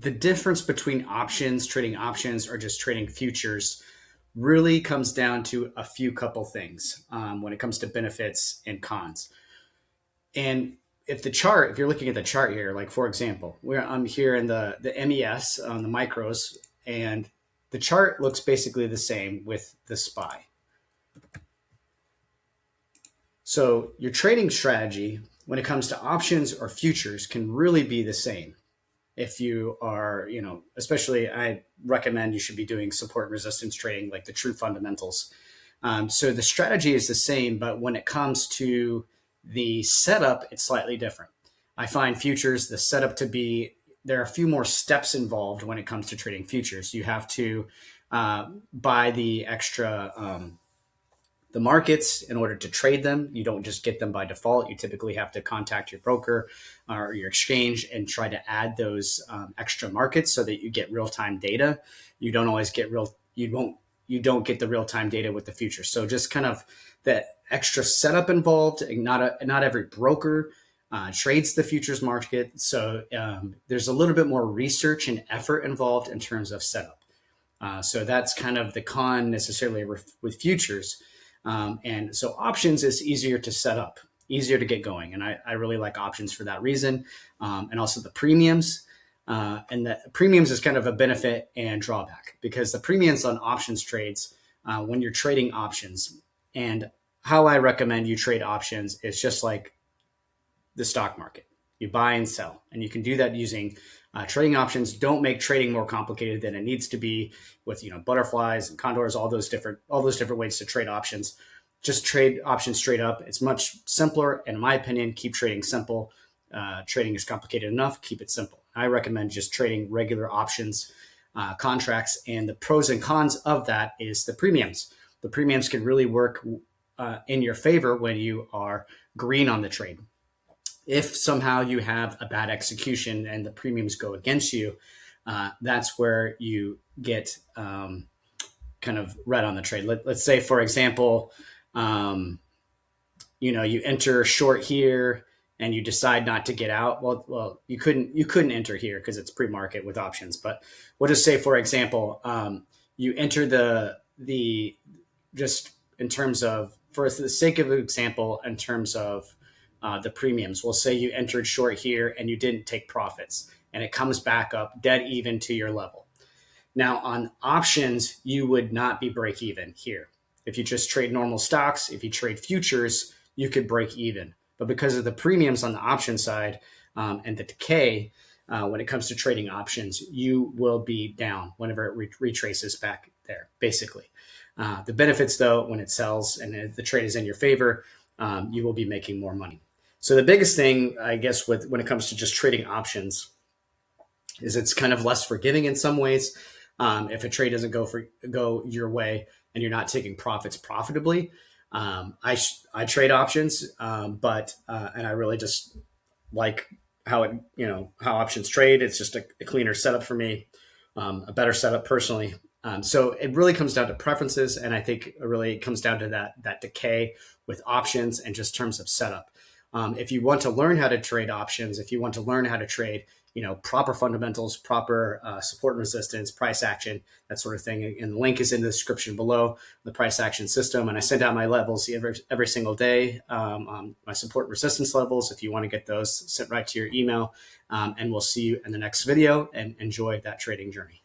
the difference between options, trading options, or just trading futures really comes down to a few couple things when it comes to benefits and cons. And if you're looking at the chart here, like for example, I'm here in the MES on the micros, and the chart looks basically the same with the SPY. So your trading strategy when it comes to options or futures can really be the same. If you are, especially I recommend you should be doing support and resistance trading, like the true fundamentals. So the strategy is the same, but when it comes to the setup, it's slightly different. I find futures, the setup to be, there are a few more steps involved when it comes to trading futures. You have to buy the extra the markets in order to trade them. You don't just get them by default. You typically have to contact your broker or your exchange and try to add those extra markets so that you get real-time data. You don't always get you don't get the real-time data with the future. So just kind of that extra setup involved. Not every broker trades the futures market. So there's a little bit more research and effort involved in terms of setup. So that's kind of the con necessarily with futures. And so options is easier to set up, easier to get going. And I really like options for that reason. And also the premiums. And the premiums is kind of a benefit and drawback because the premiums on options trades, when you're trading options, and how I recommend you trade options is just like the stock market. You buy and sell, and you can do that using trading options. Don't make trading more complicated than it needs to be with butterflies and condors, all those different ways to trade options. Just trade options straight up. It's much simpler, and in my opinion, keep trading simple. Trading is complicated enough. Keep it simple. I recommend just trading regular options contracts, and the pros and cons of that is the premiums. The premiums can really work in your favor when you are green on the trade. If somehow you have a bad execution and the premiums go against you, that's where you get kind of red on the trade. Let's say, for example, you enter short here and you decide not to get out. Well, you couldn't enter here because it's pre-market with options. But we'll just say, for example, you enter the just in terms of, for the sake of example, in terms of the premiums. We'll say you entered short here and you didn't take profits, and it comes back up dead even to your level. Now on options, you would not be break even here. If you just trade normal stocks, if you trade futures, you could break even. But because of the premiums on the option side and the decay, when it comes to trading options, you will be down whenever it retraces back there, basically. The benefits, though, when it sells and the trade is in your favor, you will be making more money. So the biggest thing, I guess, when it comes to just trading options is it's kind of less forgiving in some ways. If a trade doesn't go your way and you're not taking profits profitably, I trade options, but I really just like how options trade. It's just a cleaner setup for me, a better setup personally. So it really comes down to preferences, and I think it really comes down to that decay with options and just terms of setup. If you want to learn how to trade options, if you want to learn how to trade, proper fundamentals, proper support and resistance, price action, that sort of thing. And the link is in the description below, the price action system. And I send out my levels every single day, my support and resistance levels. If you want to get those sent right to your email, and we'll see you in the next video, and enjoy that trading journey.